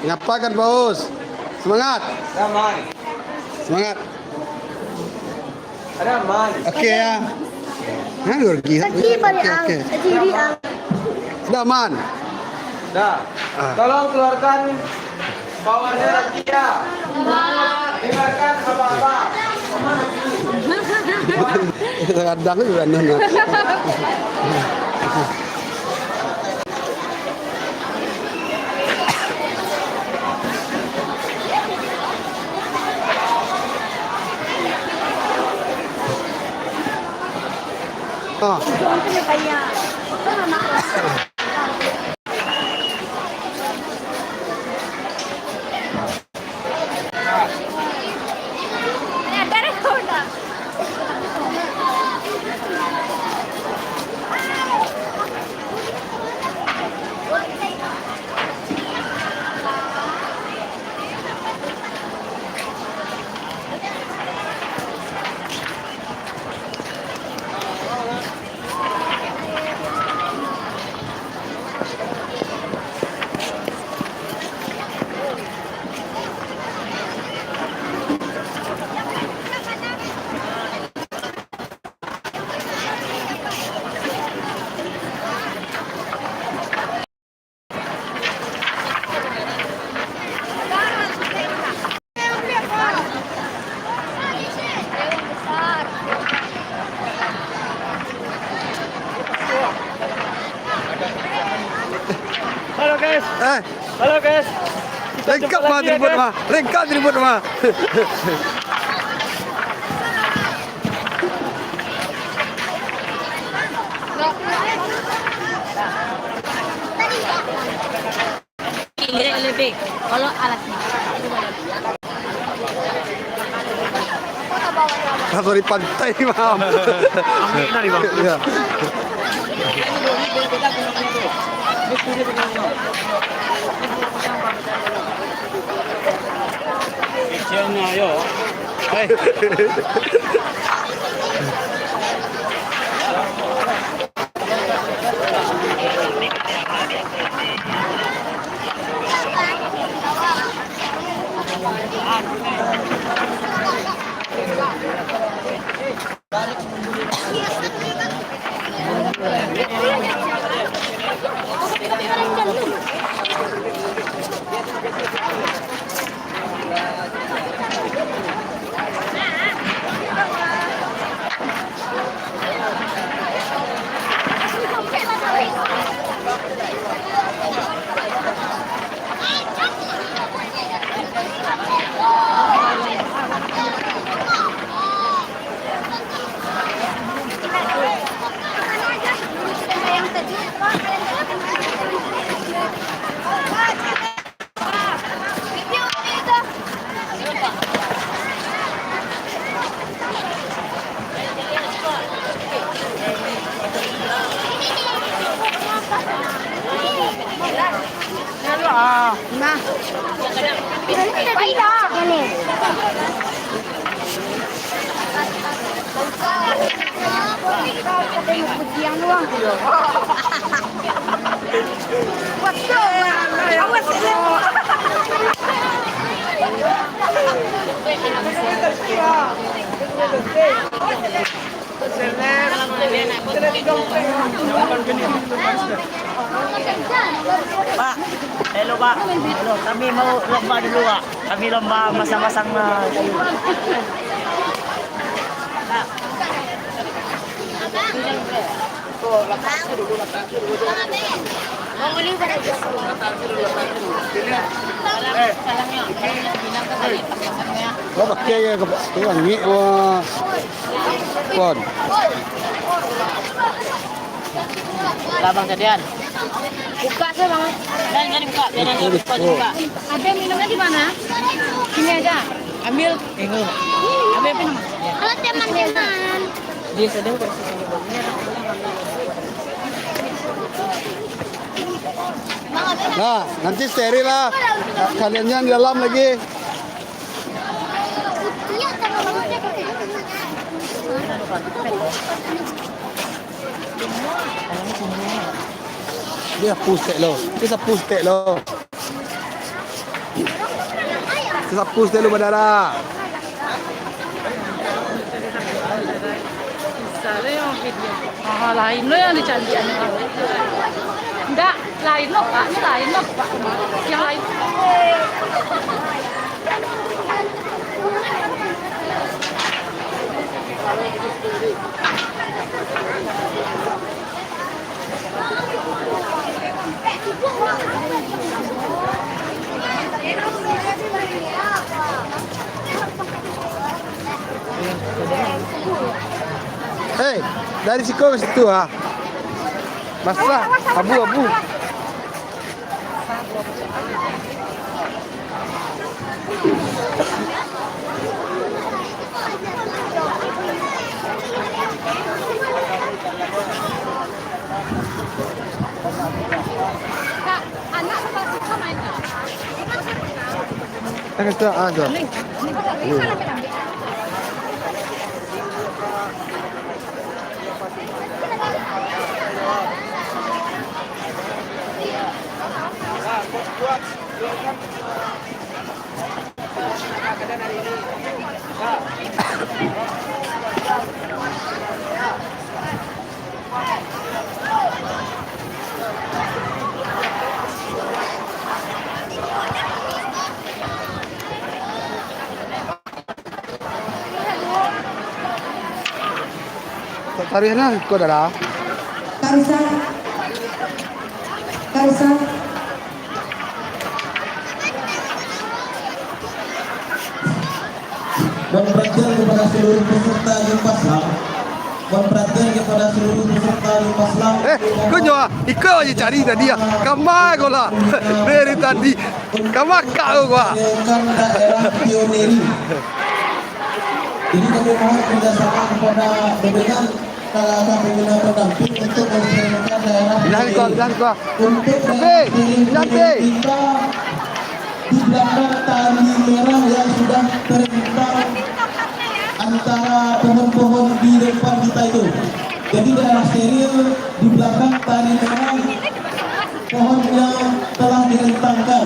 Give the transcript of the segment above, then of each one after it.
Ngapakan Paus? Semangat. Aman. Semangat. Ada aman. Oke ya. Nah, Gorgi. Oke. Sudah aman. Dah. Tolong keluarkan powernya Rakia. Dengarkan apa-apa. Kadang juga nana. Oh. Halo guys. Halo guys. Lengkap mah tribut mah. Lengkap tribut mah. Ini lebih kalau alatnya. Kalau di pantai mah. Amin dari bang. Ya. Kecilnya yo. Nah. Ini. Yang doang. Awas. Pak, hello Pak. Halo, kami mau lomba dulu Pak. Kami lomba masang-masang Kau pakai ya ke wangi wah. Pon. Labang jadian. Buka sih bang. Jangan buka, jangan buka. Ada minumnya di mana? Sini aja. Ambil. Ambil apa nama? Halo teman-teman. Dia sedang Nah, nanti steril lah. Kaliannya di dalam lagi. Dia pustek lo. Kita pustek lo. kesapu selalu badara. Misalnya yang video. Lain lo yang dicantikan. Enggak, lain lo Pak. Ini lain lo Pak. Yang lain. Hei, dari situ ke situ ah. Basah, abu-abu. Kak, anak pasti sama ini. Kita ada. Tarihannya kau dah. Karisa, Karisa, Mohon perhatian kepada seluruh peserta Limpaslam. Mohon perhatian kepada seluruh peserta Limpaslam. Kau jawab, ikut aja cari tadi ya. Kamar kau lah. Dari tadi, kamar kau gua. Yang daerah pioneri. Jadi kami mohon kerjasama kepada pimpinan kakak pimpinan pendamping untuk menyelenggarakan daerah Bilang kau. untuk Sampai, sampai. kita di belakang tali merah yang sudah terentang antara pohon-pohon di depan kita itu. Jadi daerah steril di belakang tali merah pohon yang telah direntangkan.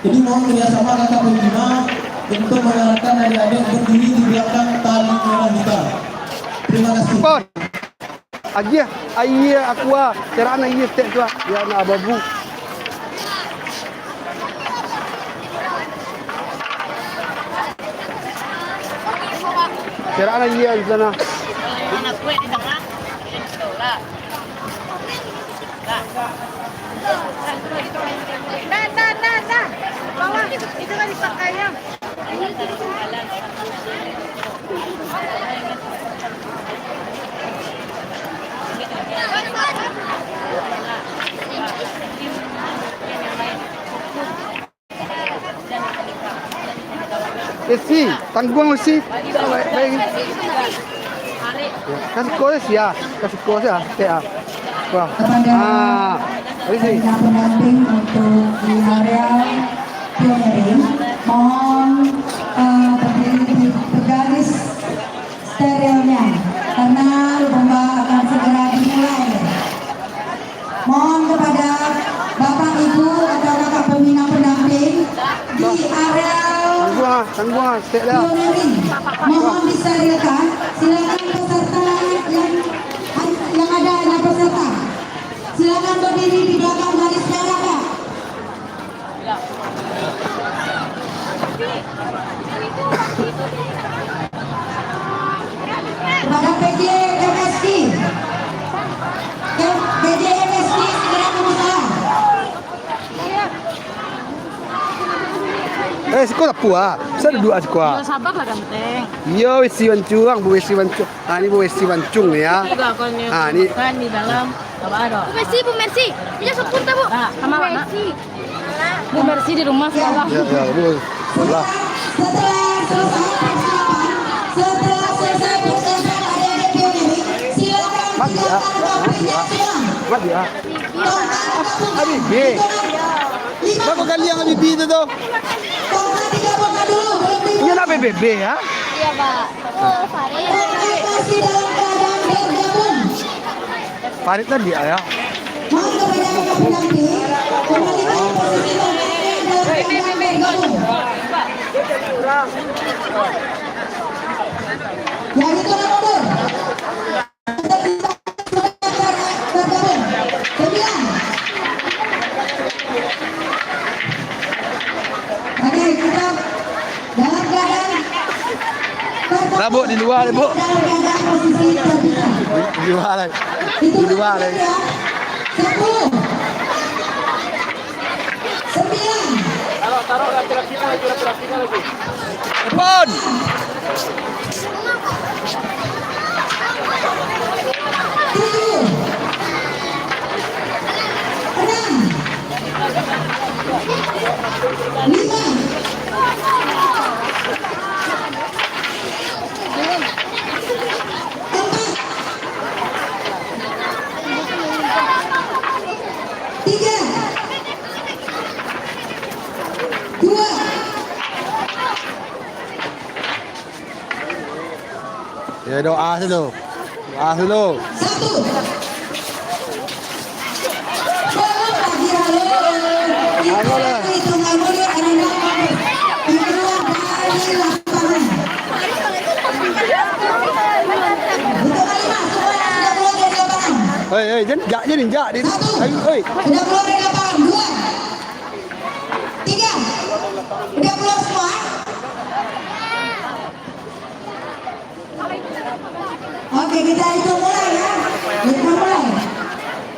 Jadi mohon kerjasama kakak pembina untuk mengarahkan adik-adik berdiri di belakang tali merah kita. Terima kasih. Pon. Aja, ayah aku ah. Cara anak ayah tak tu ah. Ya nak abu. Cara anak ayah di sana. Anak gue di tengah. Lah. Nah. Bawah, itu kan dipakainya. Si, tanggung si. Kasih kau ya. Kasih kau ya. Ya. Wah. Ah. Ini sih. pembina pendamping untuk di area pionering, mohon berdiri bergaris sterilnya karena lomba akan segera dimulai. Mohon kepada Bapak Ibu atau kakak pembina pendamping di area Tanggung, stay dah. pionering, mohon disterilkan. Silakan peserta yang ada peserta. Silakan berdiri di belakang garis merah, Pak. Kepada PJ MSD, PJ MSD segera berusaha. Sekolah puah. Saya duduk sekolah. Sabar lah kan penting. Yo, wesi wancung, bu wesi wancung. Ah, ini bu wesi wancung ya. Ah, ini. Kan di dalam apa ada? Bu Mercy. Punya sepur tak, Bu? Sama mana? Bu Mercy di rumah sekolah. Ya, bu. Sekolah. Setelah selesai persiapan adik-adik pionering, silakan tinggalkan topiknya pulang. Mati ya. Abi B. Berapa kali yang Abi B itu tuh? Tongkat digabungkan dulu, belum Ini nak BBB ya? Iya, Pak. Oh, Farid. tongkat masih dalam keadaan bergabung. Farid tadi ya. Mohon kepada kakak pendamping, kembalikan posisi tongkatnya dalam keadaan bergabung. Yang itu mundur. Bergabung. 9. Oke, kita dalam keadaan Rabuk di luar, Bu. dalam keadaan posisi terbuka. Di luar lagi. Itu Di luar lagi. 10. 9. Taruh lagi lagi. Depan. 7. 6. 5. 3, 2, Ya doa dulu. Doa dulu. 1. Bangun pagi halo. Hitungan mundur anak-anak. Keluar dari lapangan. Untuk 5, semua yang sudah keluar dari lapangan. Hei, jak je ni, jak dia. 1. Ayo, oi. Sudah keluar dari lapangan. 2. 3. Udah keluar semua. Oke, kita hitung mulai ya. Kita mulai.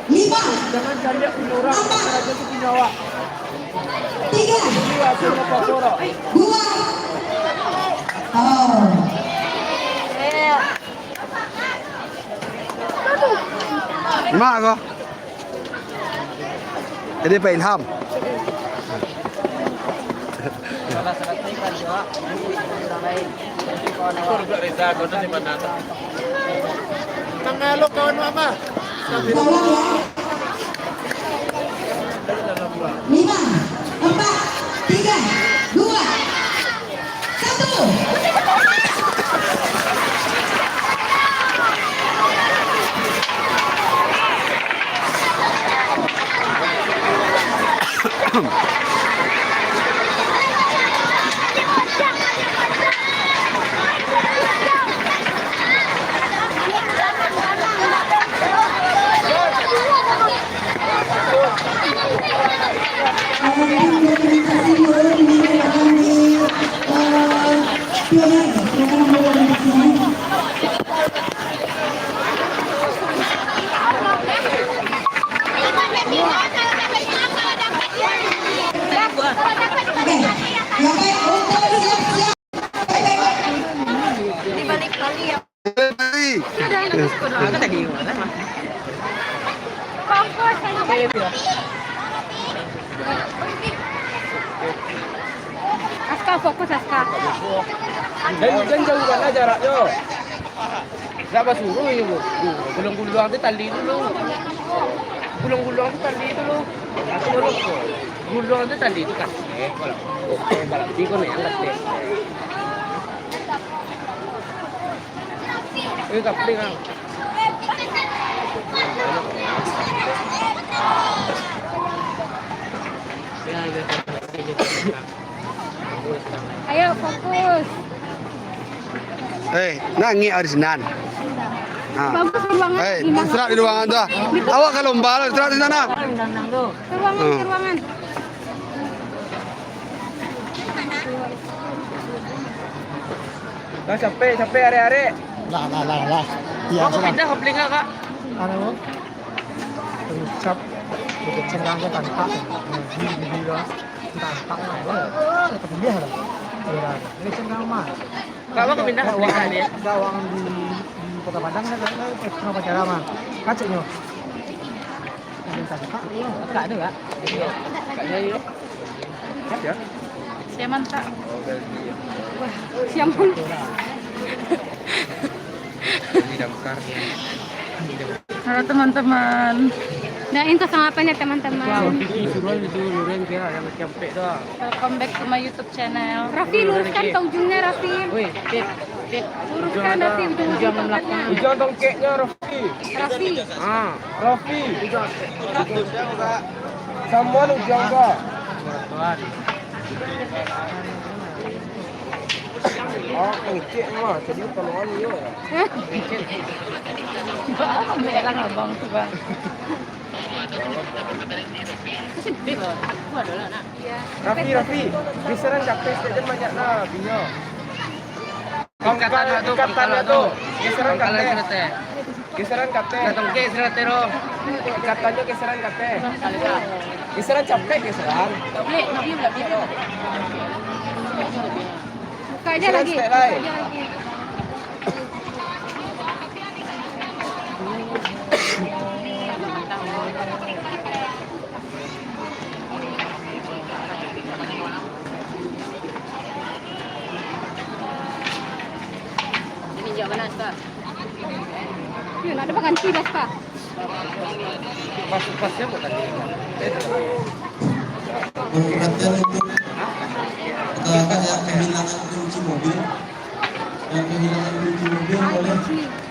5. 4. 3. 2. Oh. Mak kau. Jadi Pak Ilham. Nangalok kawan mama. Tolong ya. 5, 4, 3, 2, 1. Aska, fokus Aska. Dan jauhkanlah jaraknya. Siapa suruh ini bu? Gulung-gulung itu tali dulu. Gulung-gulung itu tali dulu. Aku baru gulung itu tali itu kasih. Kalau di kono yang kasih. Ini kapling kan. Ayo fokus. Nangi arisan. Bagus ruangan. Istirahat di ruangan tu. Awak kalau lomba, istirahat di sana. Ruangan. Dah capek are-are. Lah. Kau pindah kapling kak? Ano? Cap. Cengang ko tanpa. Hindi ba? Tanpa na. Ito pindah lah. Ini cengang mah. Kau mau pindah kapling ni? Gawang di Kota Padang kan pernah pacara mah. Kacik nyo. Enggak ada enggak? Kayaknya ini. Ya. Siaman tak? Wah, siaman. Ini damkar. Halo teman-teman. Nah, ini kesalahannya teman-teman. Suruhan kira yang capek dah. Welcome back to my YouTube channel. Raffi, luruskan ke ujungnya, Raffi. Woi, Pit. Luruskan Raffi ujung belakangnya. Ujung tongkeknya Raffi. Raffi. Raffi. Sama ujung kak. Oh, pengecek mah. Jadi tolongan dia ya. Pengecek. Bang, merang abang tuh bang. Sedih loh. Waduh lah nak. Rafi. Diserang capek saja banyak lah, binyo. Ikatan tuh. Diserang capek. Kisaran kate. Datang ke seratero. Ikatannya kisaran kate. Kali kah? Kisaran capek kisaran. Nobli belum. Buka aja Kisaran lagi. stay lain. Ini jawab mana kah? Yun, ada pengganti dah kah? Pas-pasnya bukan tadi. Perhatian untuk rekan yang kehilangan kunci mobil. Yang kehilangan kunci mobil boleh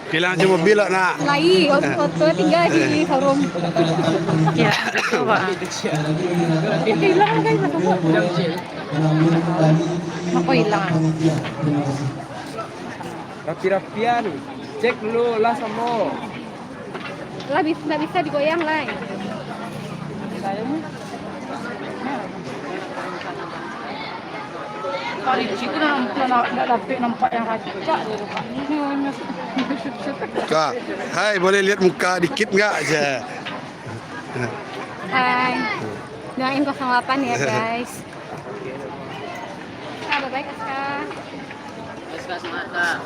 Kehilangan kunci mobil lah nak. Lagi, waktu tinggal di showroom. Ya, coba. Hilang kan satu buat. mengambil kembali Apa hilang? panitia. Terima kasih. Rapi-rapian. Cek dulu lah semua. Lah bisa digoyang lah. Kali situ nampak yang raja di rumah. Kak, hai boleh lihat muka dikit nggak aja? Hai. Doain 08 ya guys. Bye-bye Kak. Sekarang semangat.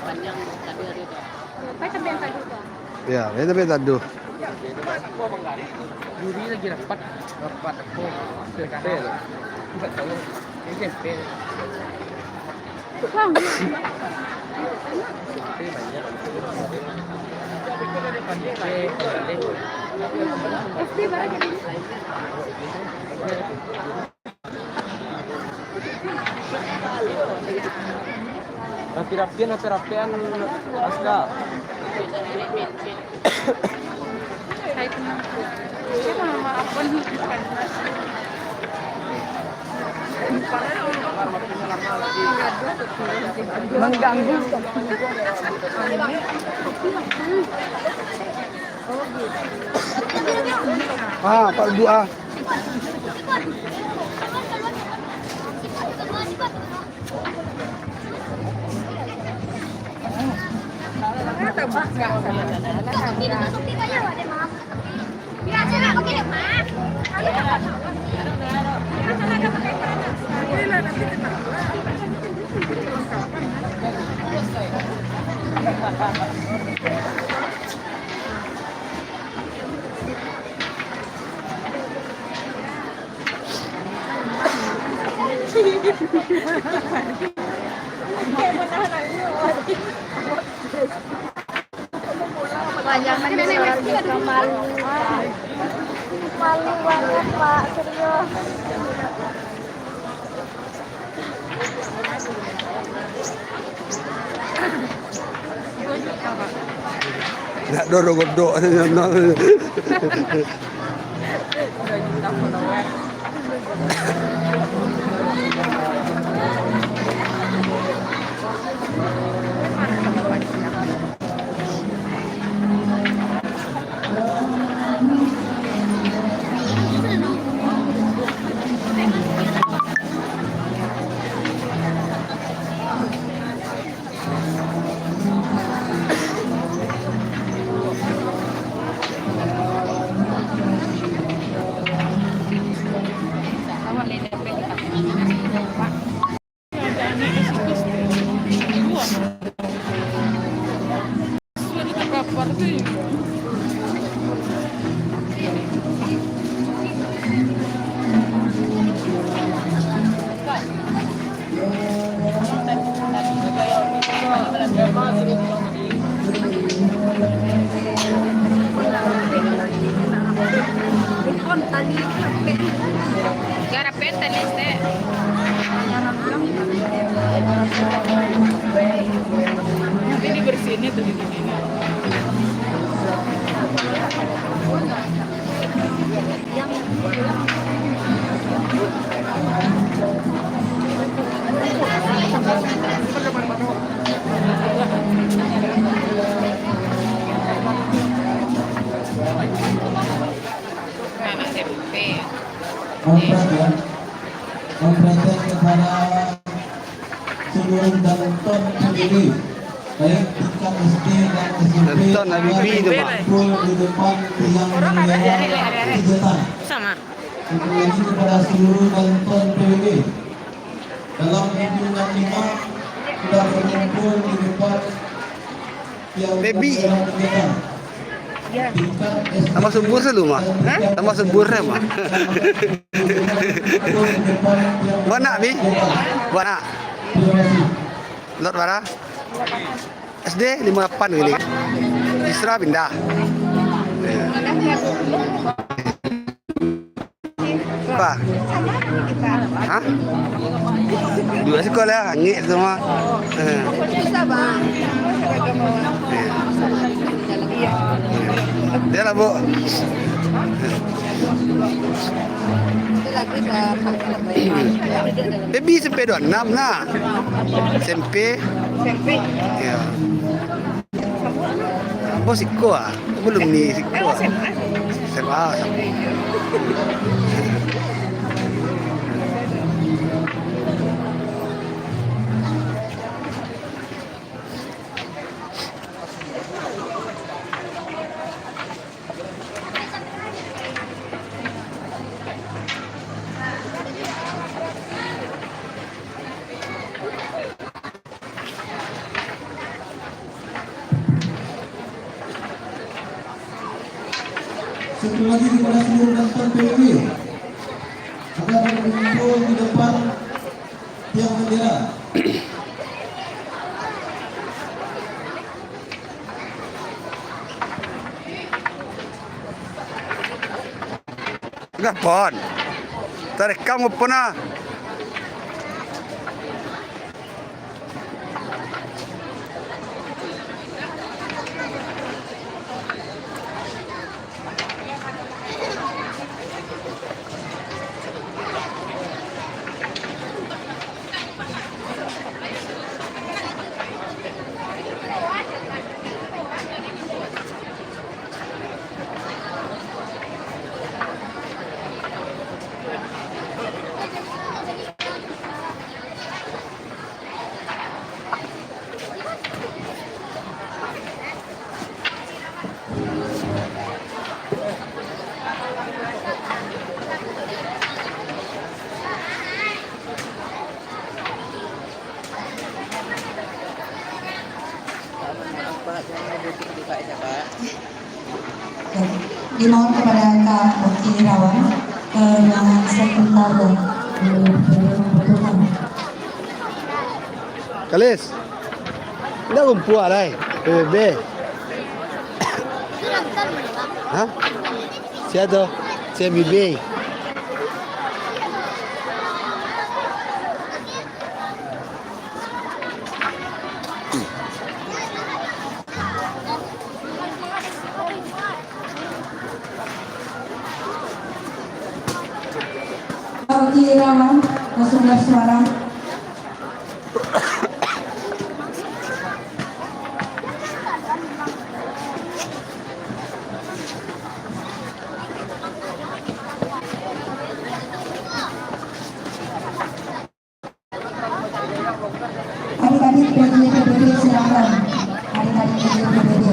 Panjang tadi ada itu. Bye sampai yang tadi tuh. Ya, tapi tadu. Juri lagi rapat aku. Sepel. Enggak tahu. Ini sepel. Bang. SD baru jadi. Rapi-rapian Aska. Saya tenang. Siapa nama akun mengganggu. Pak doa. Panjangan suaranya malu. Malu banget Pak, serius. Nak godok. Garapet tenis deh. Nanti dibersihinnya tuh di sini. memperhatikan kepada seluruh Danton PBB baik tingkat SD dan SMP Danton ABB itu, Pak. kumpul di depan tiang bendera kegiatan. Sama. Sekali lagi kepada seluruh Danton PBB dalam minggu 65 sudah berkumpul di depan tiang Baby. bendera kegiatan. Tingkat SD Tambah subur sih lu mah. Tambah suburnya mah. Mana bi? Mana? Terima kasih. Lot mana? SD 58 gini. Isra pindah. Apa? Hah? Dua sekolah hangit semua. Dia lah bu. Baby SMP 26 lah. SMP. Ya. Apa siko ah? Belum ni siko ah. SMA. Sekali lagi kepada seluruh Danton PBB agar berkumpul di depan tiang bendera. Gapon. Terekam apa na? Dimohon kepada Kak Bukti Irawan ke ruangan sebentar dan berkenan. Kalis. Dah kumpul alai. PBB. Hah? Siapa? CBB. Kak Bukti Irawan, langsung bersuara. Adik-adik PBB silakan. Adik-adik PBB.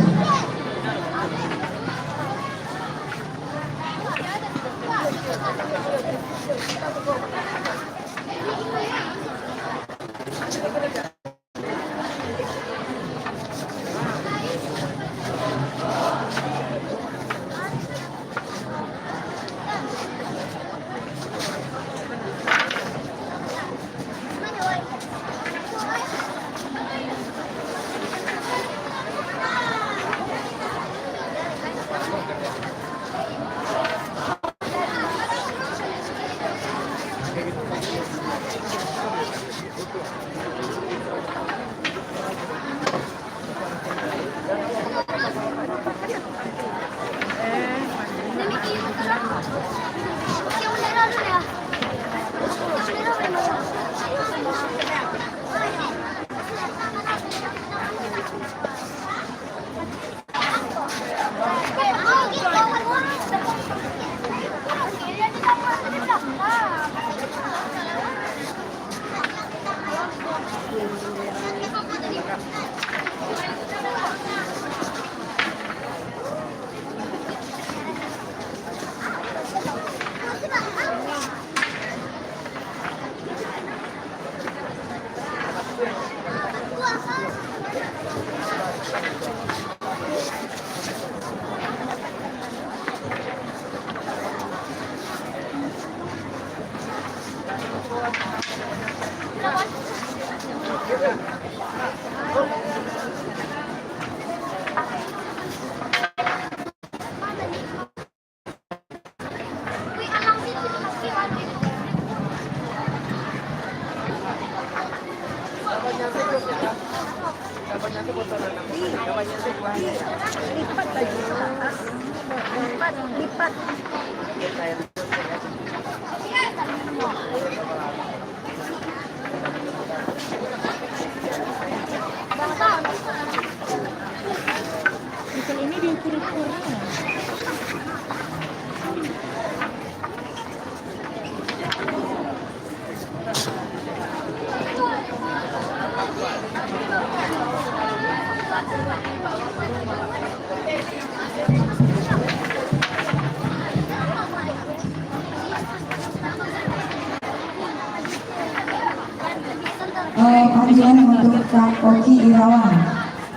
Panggilan untuk Kak Oki Irawan.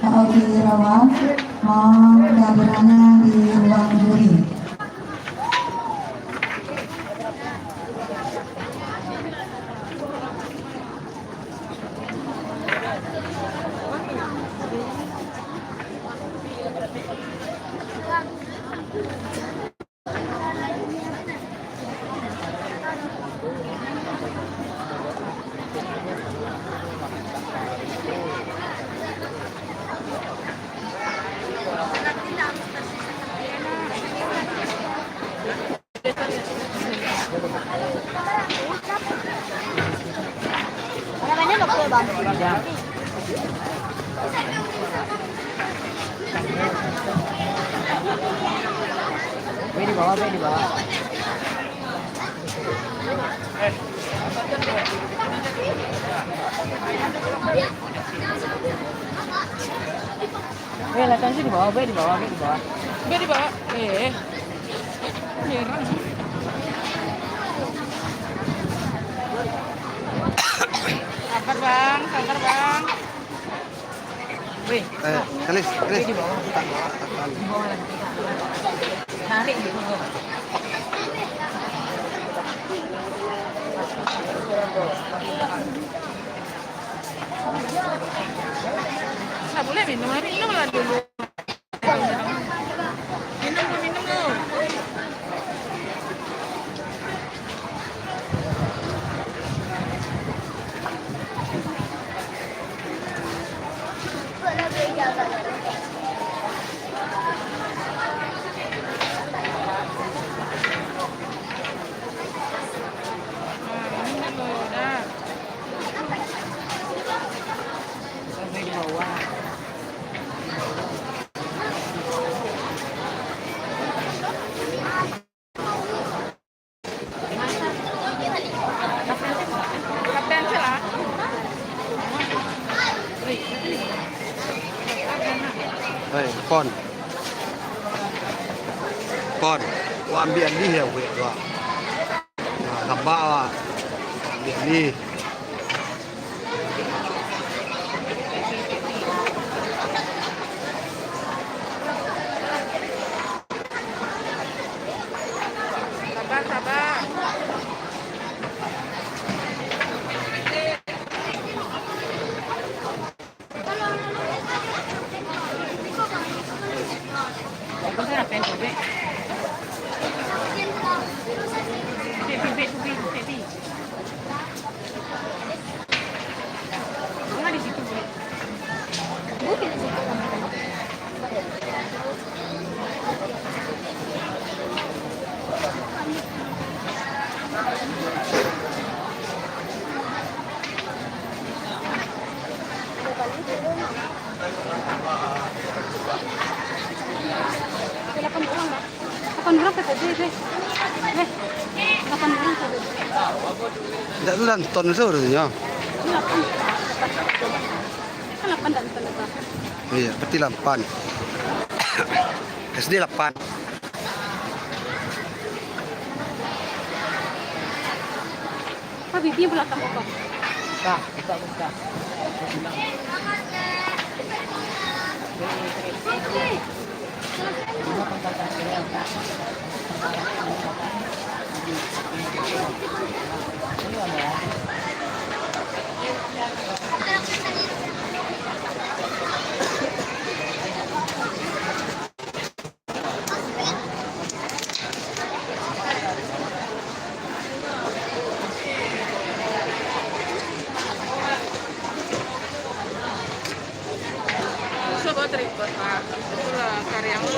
Kak Oki Irawan mau kehadirannya di ruang juri. Di bawah, di bawah. Latihan sih di bawah, di bawah. Di bawah. Merah. Sabar bang. Wih, Kalis. di bawah. Di bawah lagi. Tarik di bawah. Nggak boleh minum lah dulu. Minum lu. Pon. Wa ambil ni ya we wa. Nah, kabak wa. Ambil ni. Sabar. Tidak tu nonton sebenarnya. Iya, berarti 8. SD 8. Apa bibi belakang apa? Buka. Coba tripod Pak. Itulah karyamu.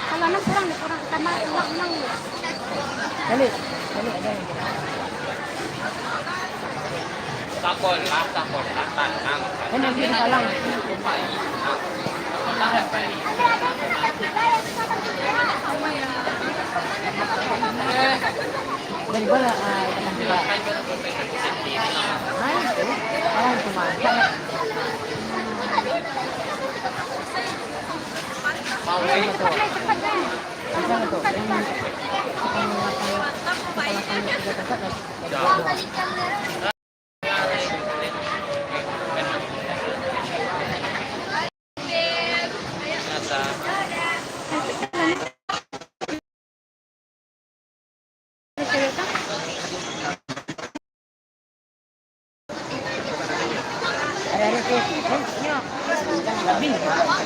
Kalau anak kurang tambah ulang. Balik ada. Takon atan nang. Kan yang kita kalang. Dari bola teman kita. Hai, orang cuma. Mau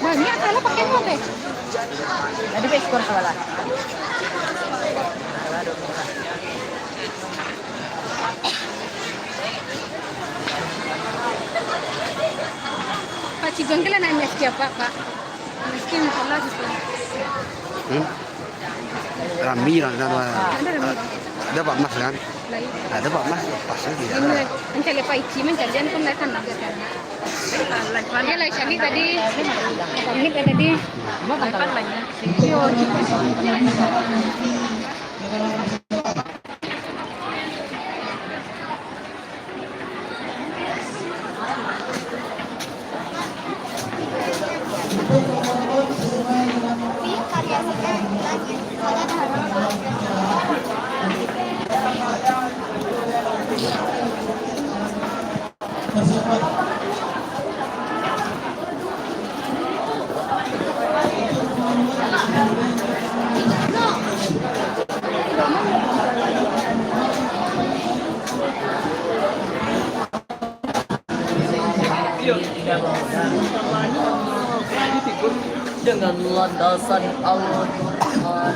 Nah, ini akala pakai mo teh. Jadi pe skor wala. Pak Cigong kala nanya siapa Pak? Mesti masalah gitu. Rami lah, ada Pak Mas kan? Lain. Ada Pak Mas, pasnya tidak Ini ada. mencari Pak Ici mencarian pun naik kan agak kan. Dia lah Syami tadi. Kami tadi. Mau kan lainnya. Yo. Dengan landasan Al-Quran.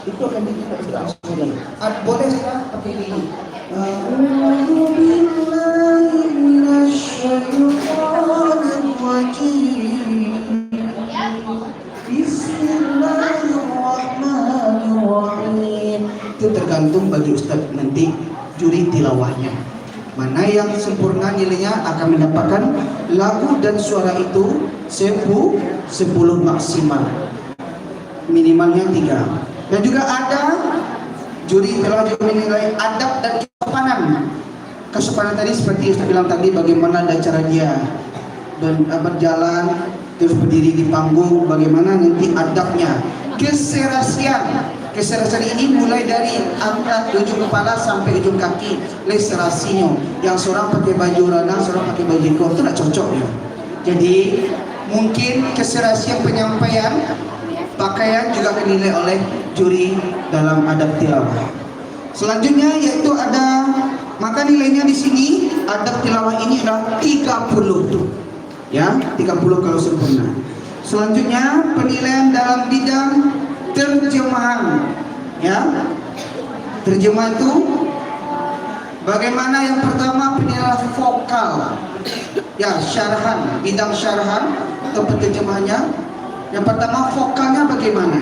Itu akan kita boleh sekarang pakai ini. tergantung bagi Ustadz nanti juri tilawahnya. Mana yang sempurna nilainya akan mendapatkan lagu dan suara itu 10 maksimal. Minimalnya 3. Dan juga ada juri tilawah juga menilai adab dan kesopanan. Kesopanan tadi seperti Ustaz bilang tadi, bagaimana ada cara dia berjalan, terus berdiri di panggung, bagaimana nanti adabnya. Keserasian ini mulai dari angkat ujung kepala sampai ujung kaki, leserasinya. Yang seorang pakai baju rana, seorang pakai baju ikut, itu tidak cocok ya. Jadi mungkin keserasian penyampaian pakaian juga dinilai oleh juri dalam adab tilawah. Selanjutnya yaitu ada, maka nilainya di sini adab tilawah ini adalah 30. Ya, 30 kalau sempurna. Selanjutnya penilaian dalam bidang terjemahan. Ya. Terjemah itu bagaimana? Yang pertama penilaian vokal. Ya, syarahan, bidang syarahan atau penterjemahannya. Yang pertama vokalnya bagaimana?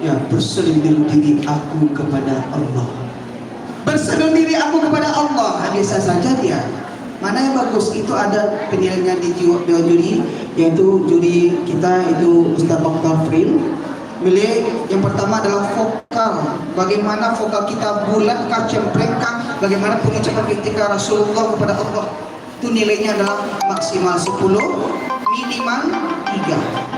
Ya, berserah diri aku kepada Allah. Berserah diri aku kepada Allah. Biasa saja dia. Mana yang bagus itu ada penilaiannya di juri, yaitu juri kita itu Ustaz Dr. Fril. Milih yang pertama adalah vokal. Bagaimana vokal kita bulatkah, cemprengkah? Bagaimana pengucapan ketika Rasulullah kepada Allah? Itu nilainya adalah maksimal 10, minimal 3.